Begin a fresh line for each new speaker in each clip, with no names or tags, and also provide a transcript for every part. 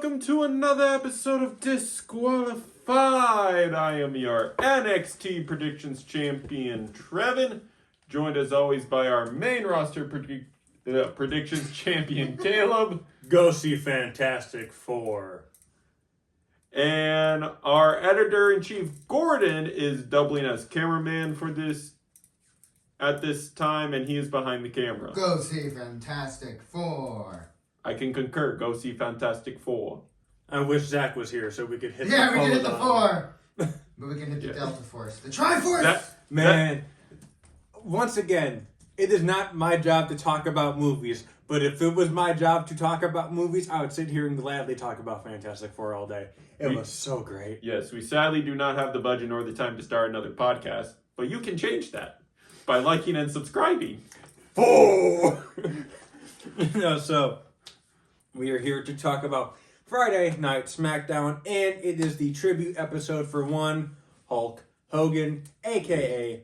welcome to another episode of Disqualified. I am your NXT Predictions Champion, Trevin, joined as always by our main roster predictions champion, Caleb.
Go see Fantastic Four.
And our editor-in-chief, Gordon, is doubling as cameraman for this at this time, and he is behind the camera.
Go see Fantastic Four.
I can concur. Go see Fantastic Four.
I wish Zach was here so we could hit
Yeah,
the
we can hit the
four.
four. But we can hit the Delta Force. The Triforce!
Man, once again, it is not my job to talk about movies, but if it was my job to talk about movies, I would sit here and gladly talk about Fantastic Four all day. It was so great.
Yes, we sadly do not have the budget nor the time to start another podcast, but you can change that by liking and subscribing.
Four! So we are here to talk about Friday Night Smackdown, and it is the tribute episode for one Hulk Hogan, a.k.a.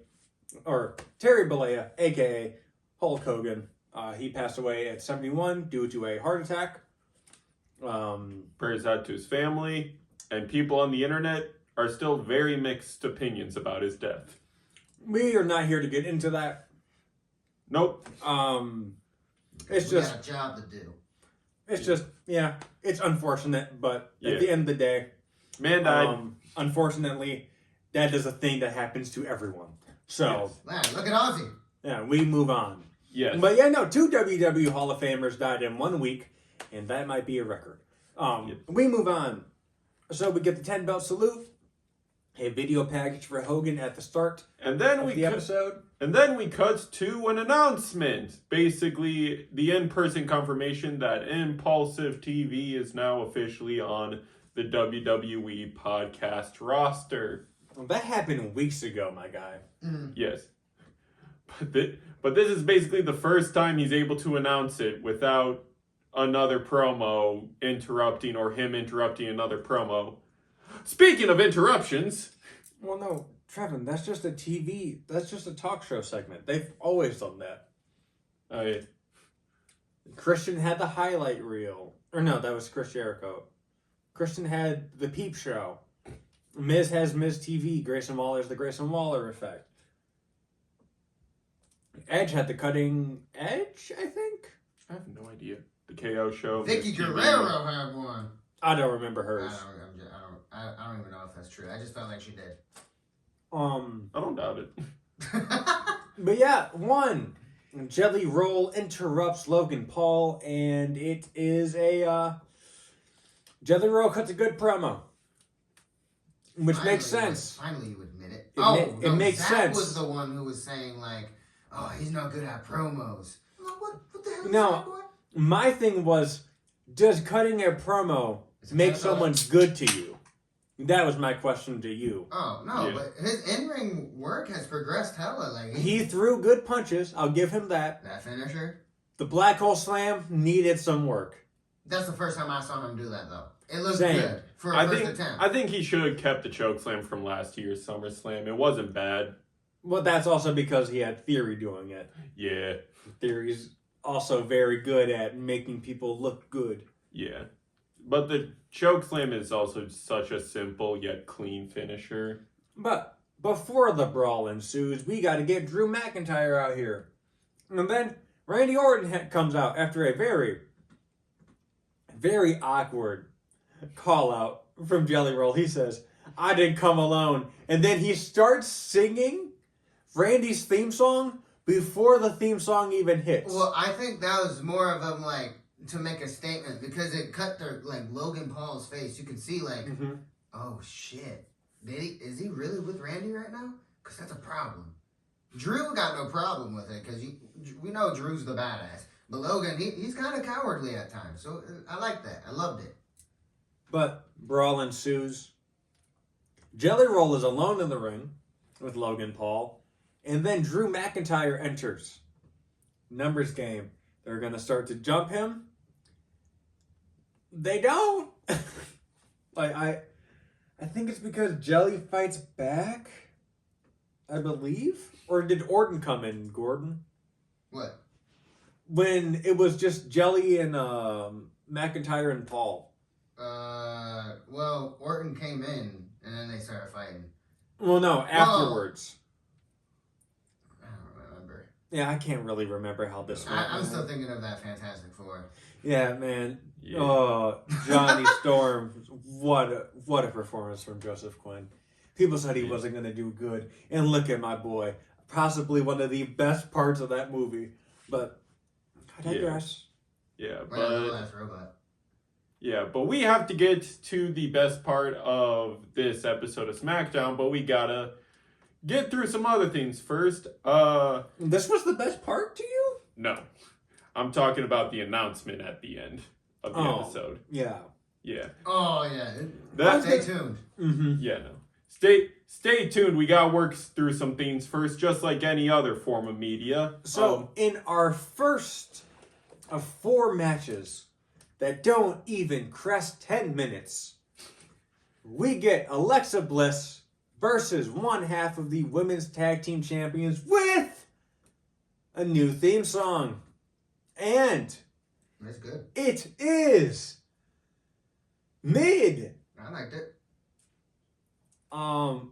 or Terry Bollea, a.k.a. Hulk Hogan. He passed away at 71 due to a heart attack.
Prayers out to his family, and people on the internet are still very mixed opinions about his death.
We are not here to get into that.
Nope.
It's
We
just
got a job to do.
It's just, yeah, it's unfortunate, but at the end of the day,
man died.
Unfortunately, that is a thing that happens to everyone. So,
Man, look at Ozzy.
yeah, we move on.
Yes.
But yeah, no, 2 WWE Hall of Famers died in 1 week, and that might be a record. We move on. So we get the 10 belt salute, a video package for Hogan at the start
and then
of the episode.
And then we cut to an announcement. Basically, the in-person confirmation that Impulsive TV is now officially on the WWE podcast roster.
Well, that happened weeks ago, my guy.
Yes. But this is basically the first time he's able to announce it without another promo interrupting or him interrupting another promo. Speaking of interruptions...
Well, no, Trevin, that's just that's just a talk show segment. They've always done that. Christian had the highlight reel. Or no, that was Chris Jericho. Christian had the Peep Show. Miz has Miz TV. Grayson Waller's the Grayson Waller effect. Edge had the Cutting Edge, I think?
I have no idea. The KO show.
Vicky Guerrero had one.
I don't remember hers.
I don't even know if that's true. I just felt like she did.
I don't doubt it.
But yeah, one. Jelly Roll interrupts Logan Paul, and it is a Jelly Roll cuts a good promo, which makes sense.
Finally, you admit it.
It makes
Zach
sense.
was the one who was saying like, "Oh, he's not good at promos." I'm like, what the hell?
No, my thing was, does cutting a promo make someone good to you? That was my question to you.
Oh, no, but his in-ring work has progressed hella. Like
He threw good punches. I'll give him that.
That finisher?
The Black Hole Slam needed some work.
That's the first time I saw him do that, though. It looked
Same.
good for a first attempt.
I think he should have kept the chokeslam from last year's SummerSlam. It wasn't bad.
Well, that's also because he had Theory doing it.
Yeah.
Theory's also very good at making people look good.
Yeah. But the chokeslam is also such a simple yet clean finisher.
But before the brawl ensues, we got to get Drew McIntyre out here. And then Randy Orton comes out after a very, very awkward call out from Jelly Roll. He says, "I didn't come alone." And then he starts singing Randy's theme song before the theme song even hits.
Well, I think that was more of him, like, to make a statement, because it cut to, like, Logan Paul's face. You could see, like, oh, shit. Is he really with Randy right now? Because that's a problem. Drew got no problem with it, because we know Drew's the badass. But Logan, he's kind of cowardly at times. So I like that. I loved it.
But brawl ensues. Jelly Roll is alone in the ring with Logan Paul. And then Drew McIntyre enters. Numbers game. They're going to start to jump him. They don't. I think it's because Jelly fights back, I believe. Or did Orton come in, Gordon?
What?
When it was just Jelly and McIntyre and Paul.
Well, Orton came in, and then they started fighting.
Well, no, afterwards.
I don't remember.
Yeah, I can't really remember how this went.
I'm still thinking of that Fantastic Four.
Yeah, man.
Yeah.
Oh, Johnny Storm. What a performance from Joseph Quinn. People said he wasn't going to do good. And look at my boy. Possibly one of the best parts of that movie. But I digress.
Yeah,
Right on the
but
last robot.
yeah, but we have to get to the best part of this episode of SmackDown, but we gotta get through some other things first.
This was the best part to you?
No. I'm talking about the announcement at the end of the episode.
Yeah.
Yeah.
Oh, yeah.
Stay
tuned.
Mm-hmm.
Yeah, no. Stay tuned. We gotta work through some things first, just like any other form of media.
So, in our first of 4 matches that don't even crest 10 minutes, we get Alexa Bliss versus one half of the Women's Tag Team Champions with a new theme song. And
That's good.
it is mid.
I liked it.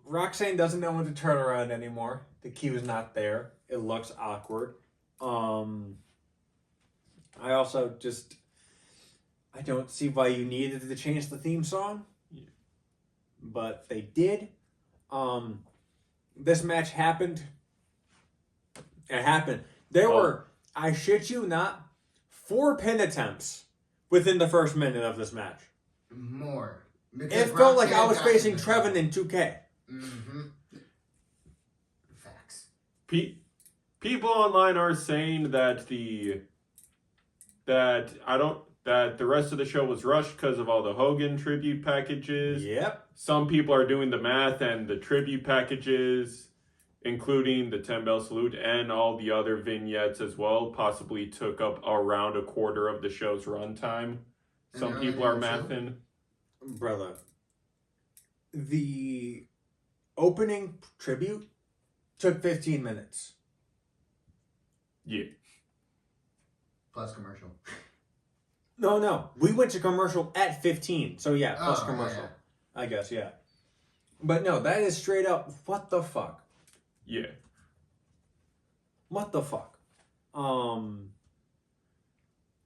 Roxanne doesn't know when to turn around anymore. The cue is not there. It looks awkward. I also just, I don't see why you needed to change the theme song.
Yeah.
But they did. This match happened. It happened. There were, I shit you not, 4 pin attempts within the first minute of this match.
More.
It felt like I was facing Trevin in 2K.
Mm-hmm. Facts.
People online are saying that the rest of the show was rushed because of all the Hogan tribute packages.
Yep.
Some people are doing the math, and the tribute packages, including the 10-bell salute and all the other vignettes as well, possibly took up around a quarter of the show's runtime. Some people are mathing.
Brother, the opening tribute took 15 minutes.
Yeah.
Plus commercial.
No. We went to commercial at 15. So yeah, plus commercial.
Yeah.
I guess, yeah. But no, that is straight up, what the fuck?
Yeah.
What the fuck?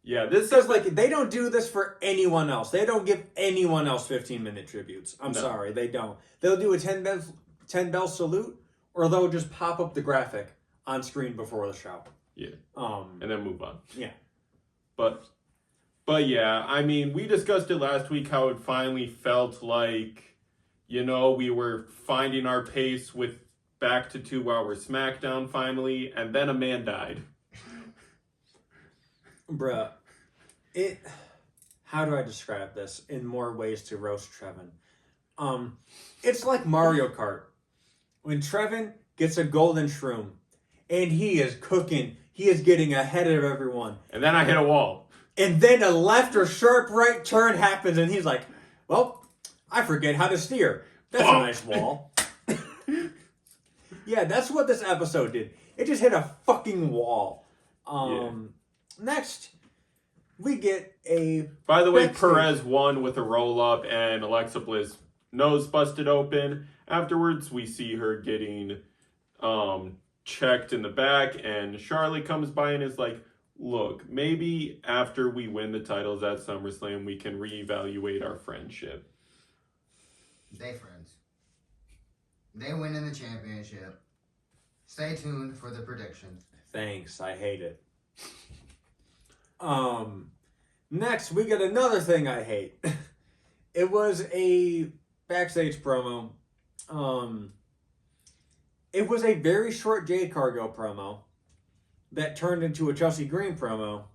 Yeah, this
Because,
is
like, they don't do this for anyone else. They don't give anyone else 15-minute tributes. I'm
No.
sorry, they don't. They'll do a 10-bell salute, or they'll just pop up the graphic on screen before the show.
Yeah. And then move on.
Yeah.
But yeah, I mean, we discussed it last week how it finally felt like, we were finding our pace with back to 2-hour SmackDown finally, and then a man died.
Bruh, how do I describe this in more ways to roast Trevin? It's like Mario Kart. When Trevin gets a golden shroom, and he is cooking, he is getting ahead of everyone.
And then I hit a wall.
And then a left or sharp right turn happens, and he's like, well, I forget how to steer. That's a nice wall. Yeah, that's what this episode did. It just hit a fucking wall. Next, we get a...
By the way,
backstage.
Perez won with a roll-up, and Alexa Bliss nose busted open. Afterwards, we see her getting checked in the back, and Charlotte comes by and is like, look, maybe after we win the titles at SummerSlam, we can reevaluate our friendship.
They friends. They win in the championship. Stay tuned for the predictions.
Thanks, I hate it. Next, we get another thing I hate. It was a backstage promo. It was a very short Jade Cargill promo that turned into a Chelsea Green promo.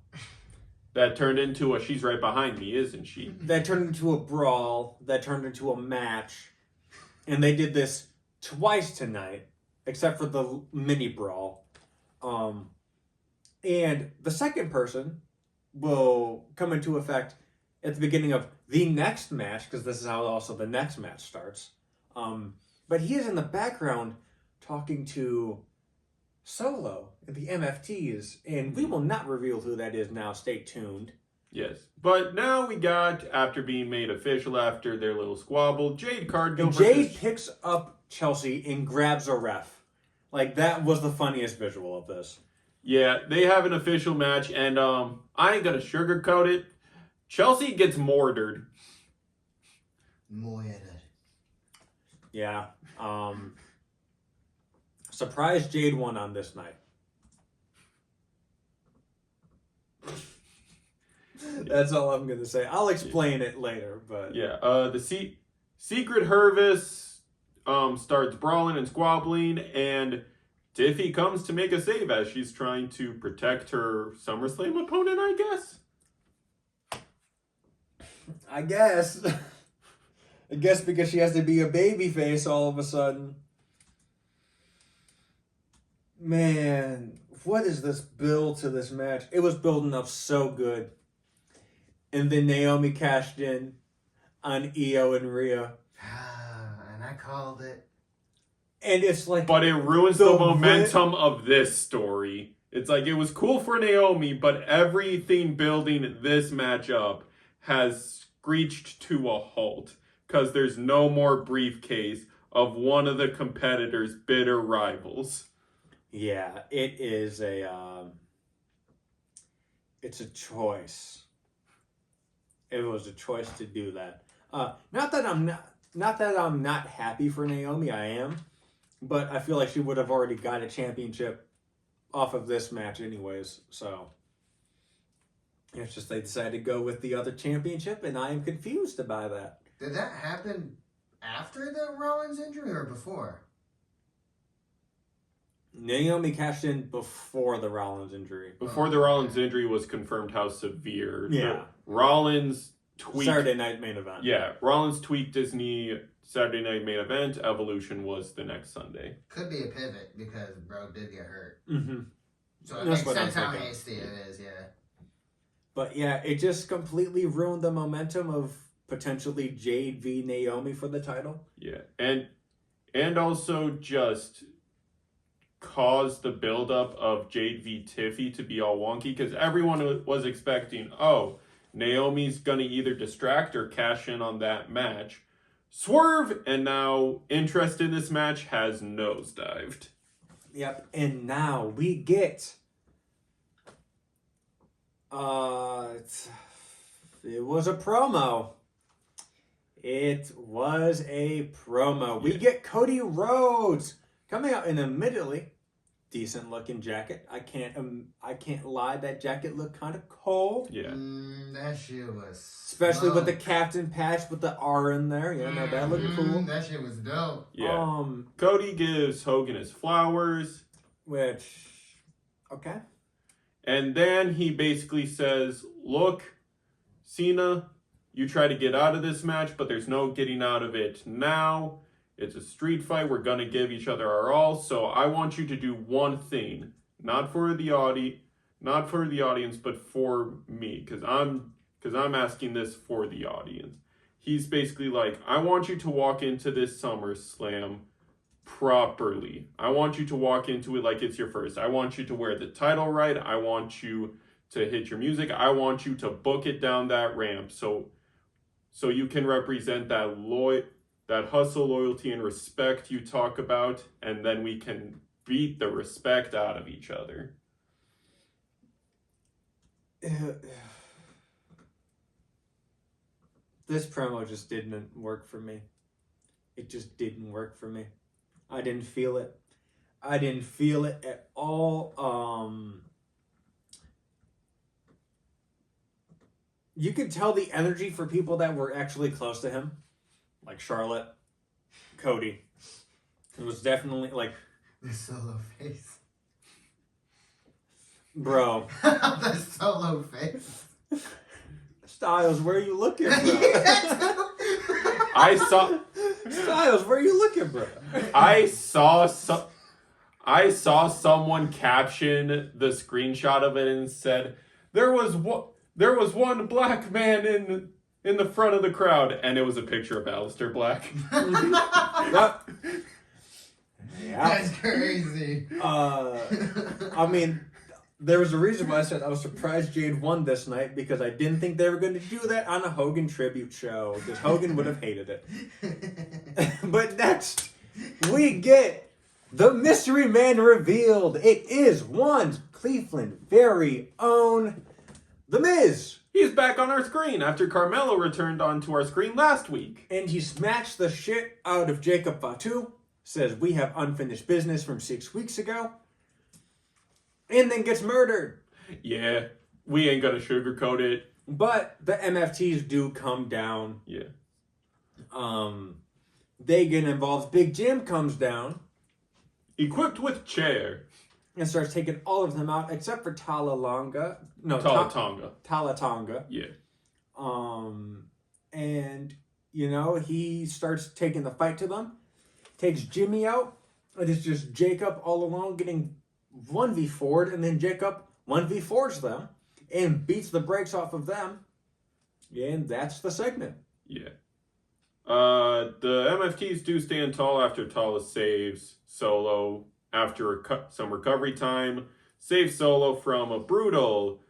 That turned into a she's right behind me, isn't she?
That turned into a brawl. That turned into a match. And they did this twice tonight, except for the mini brawl. And the second person will come into effect at the beginning of the next match, because this is how also the next match starts. But he is in the background talking to Solo and the MFTs, and we will not reveal who that is now. Stay tuned.
Yes. But now we got, after being made official after their little squabble, Jade Cargill
And Jade
versus...
picks up Chelsea and grabs a ref. Like, that was the funniest visual of this.
Yeah, they have an official match, and I ain't gonna sugarcoat it. Chelsea gets mortared.
Moira.
Yeah. Surprise Jade won on this night. That's all I'm going to say. I'll explain it later, but...
Yeah, the Secret Hervis starts brawling and squabbling, and Tiffy comes to make a save as she's trying to protect her SummerSlam opponent, I guess?
I guess. I guess because she has to be a babyface all of a sudden. Man, what is this build to this match? It was building up so good. And then Naomi cashed in on Io and Rhea.
And I called it.
And it's like...
But it ruins the momentum of this story. It's like, it was cool for Naomi, but everything building this match up has screeched to a halt. Because there's no more briefcase of one of the competitors' bitter rivals.
Yeah, it is it's a choice. It was a choice to do that. Not that I'm not happy for Naomi, I am, but I feel like she would have already got a championship off of this match anyways, so it's just they decided to go with the other championship, and I am confused by that.
Did that happen after the Rollins injury or before?
Naomi cashed in before the Rollins injury.
Before the Rollins injury was confirmed how severe.
Yeah.
Rollins tweaked...
Saturday Night Main Event.
Yeah, Rollins tweaked his knee Saturday Night Main Event. Evolution was the next Sunday.
Could be a pivot because bro did get hurt.
Mm-hmm.
So it
That's
makes sense how
thinking.
hasty it is, yeah.
But yeah, it just completely ruined the momentum of potentially Jade v Naomi for the title.
Yeah, and also just caused the buildup of Jade v Tiffy to be all wonky because everyone was expecting, oh, Naomi's gonna either distract or cash in on that match. Swerve! And now interest in this match has nosedived.
Yep, and now we get it was a promo. It was a promo. We get Cody Rhodes coming out in a admittedly decent looking jacket. I can't lie, that jacket looked kind of cold.
Yeah.
That shit was
Especially with the
dope.
captain patch with the R in there. Yeah, no, that looked cool.
That shit was dope.
Yeah. Cody gives Hogan his flowers.
Which, okay.
And then he basically says, look, Cena, you try to get out of this match, but there's no getting out of it now. It's a street fight. We're going to give each other our all. So I want you to do one thing, not for the audience, but for me, because I'm asking this for the audience. He's basically like, I want you to walk into this SummerSlam properly. I want you to walk into it like it's your first. I want you to wear the title right. I want you to hit your music. I want you to book it down that ramp so you can represent that hustle, loyalty, and respect you talk about, and then we can beat the respect out of each other.
This promo just didn't work for me. It just didn't work for me. I didn't feel it. I didn't feel it at all. You could tell the energy for people that were actually close to him, like Charlotte, Cody. It was definitely like
The solo face.
bro.
The solo face.
Styles, where are you looking, bro?
I saw
Styles, where are you looking, bro?
I saw someone caption the screenshot of it and said there was one black man in the front of the crowd, and it was a picture of Aleister Black.
Yep. Yeah.
That's crazy.
I mean, There was a reason why I said I was surprised Jade won this night, because I didn't think they were going to do that on a Hogan tribute show, because Hogan would have hated it. But next, we get the mystery man revealed. It is one Cleveland very own The Miz.
He's back on our screen after Carmelo returned onto our screen last week.
And he smashed the shit out of Jacob Fatu. Says we have unfinished business from 6 weeks ago. And then gets murdered.
Yeah, we ain't gonna sugarcoat it.
But the MFTs do come down.
Yeah.
They get involved. Big Jim comes down
Equipped with chair.
and starts taking all of them out except for Talalonga. No,
Talatonga.
Talatonga.
Yeah.
And, you know, he starts taking the fight to them. Takes Jimmy out. And it's just Jacob all alone getting 1v4'd. And then Jacob 1v4's them. And beats the brakes off of them. And that's the segment.
Yeah. The MFTs do stand tall after Tala saves Solo after some recovery time. Saves Solo from a brutal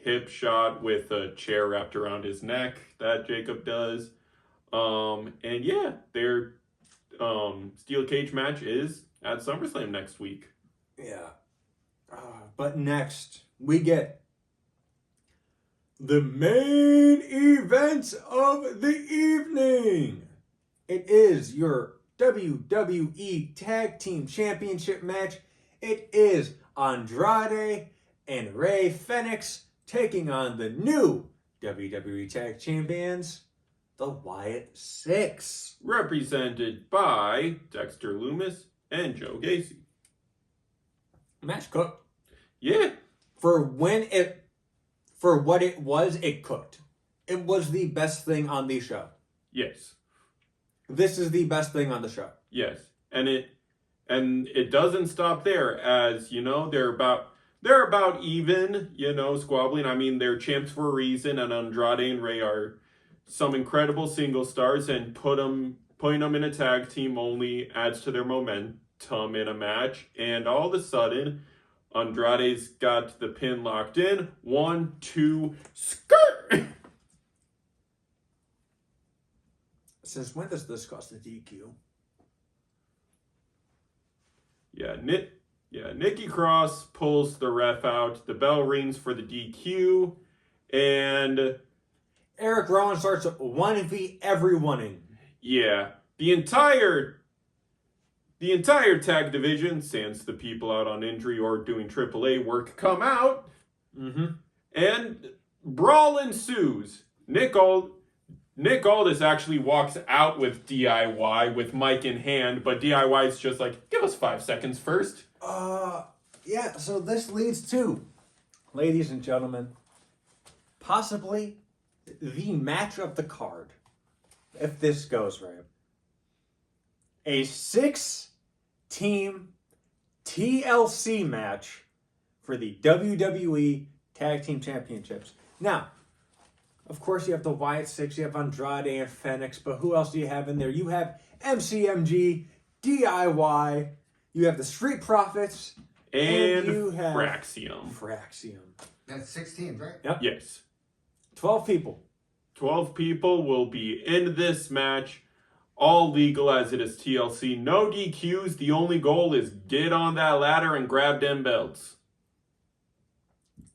hip shot with a chair wrapped around his neck that Jacob does. And yeah, their steel cage match is at SummerSlam next week.
Yeah. But next, we get the main event of the evening. It is your WWE Tag Team Championship match. It is Andrade and Rey Fenix taking on the new WWE Tag Champions, the Wyatt Six.
Represented by Dexter Lumis and Joe Gacy.
Match cooked.
Yeah.
For what it was, it cooked. It was the best thing on the show.
Yes.
This is the best thing on the show.
Yes. And it doesn't stop there, as you know, they're about even, you know, squabbling. I mean, they're champs for a reason, and Andrade and Rey are some incredible single stars, and putting them in a tag team only adds to their momentum in a match. And all of a sudden, Andrade's got the pin locked in. 1, 2, skirt!
Since when does this cost a DQ?
Yeah, Nikki Cross pulls the ref out. The bell rings for the DQ. And
Eric Rowan starts 1v everyoneing.
yeah, the entire tag division, sans the people out on injury or doing AAA work, come out.
Mm-hmm.
And brawl ensues. Nick Aldis actually walks out with DIY with mic in hand, but DIY's just like, give us 5 seconds first.
Yeah, so this leads to, ladies and gentlemen, possibly the match of the card, if this goes right. A 6-team TLC match for the WWE Tag Team Championships. Now, of course, you have the Wyatt Six, you have Andrade and Fenix, but who else do you have in there? You have MCMG, DIY, you have the Street Profits,
And
you have
Fraxium.
That's 16, right?
Yep.
Yes.
12 people.
12 people will be in this match. All legal as it is TLC. No DQs. The only goal is get on that ladder and grab them belts.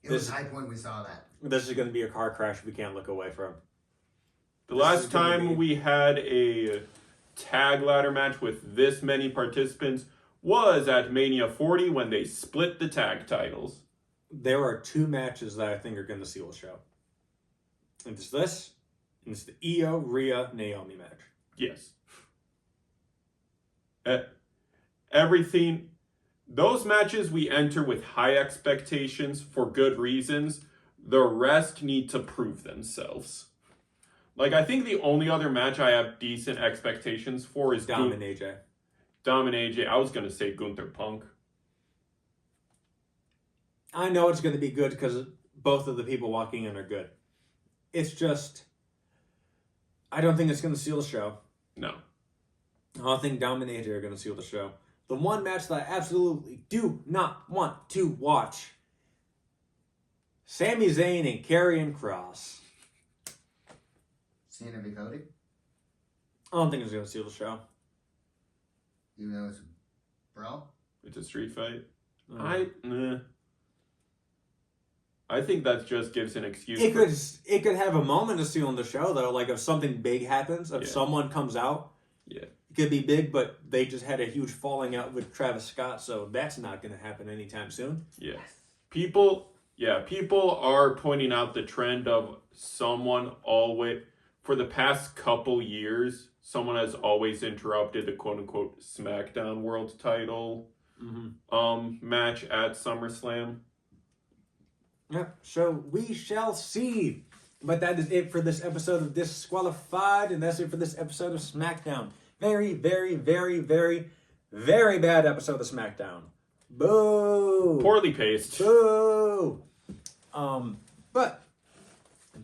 It was high point we saw that.
This is going to be a car crash we can't look away from.
The last time we had a tag ladder match with this many participants was at Mania 40 when they split the tag titles.
There are 2 matches that I think are going to seal the show. And it's this, and it's the Io, Rhea, Naomi match.
Yes. Everything. Those matches we enter with high expectations for good reasons. The rest need to prove themselves. Like, I think the only other match I have decent expectations for is
Dom and AJ.
Dom and AJ. I was going to say Gunther Punk.
I know it's going to be good because both of the people walking in are good. It's just, I don't think it's going to seal the show.
No.
I don't think Dom and AJ are going to seal the show. the one match that I absolutely do not want to watch. Sami Zayn and Karrion Kross.
Cena v. Cody,
I don't think it's going to steal the show.
even though it's a brawl.
It's a street fight.
Mm.
I think that just gives an excuse.
It could have a moment to steal on the show though, like if something big happens, if someone comes out, it could be big, but they just had a huge falling out with Travis Scott, so that's not going to happen anytime soon.
Yeah, people are pointing out the trend of someone always for the past couple years. Someone has always interrupted the quote unquote Smackdown World Title match at SummerSlam.
Yep, so we shall see. But that is it for this episode of Disqualified, and that's it for this episode of Smackdown. Very, very, very, very, very bad episode of Smackdown. Boo!
Poorly paced.
Boo! But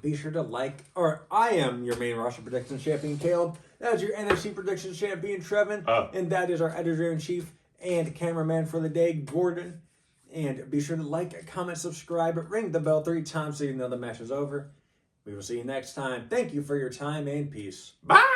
be sure to like, or I am your main roster prediction champion, Caleb. That is your NFC prediction champion, Trevin. And that is our editor-in-chief and cameraman for the day, Gordon. And be sure to like, comment, subscribe, ring the bell 3 times so you know the match is over. We will see you next time. Thank you for your time and peace.
Bye!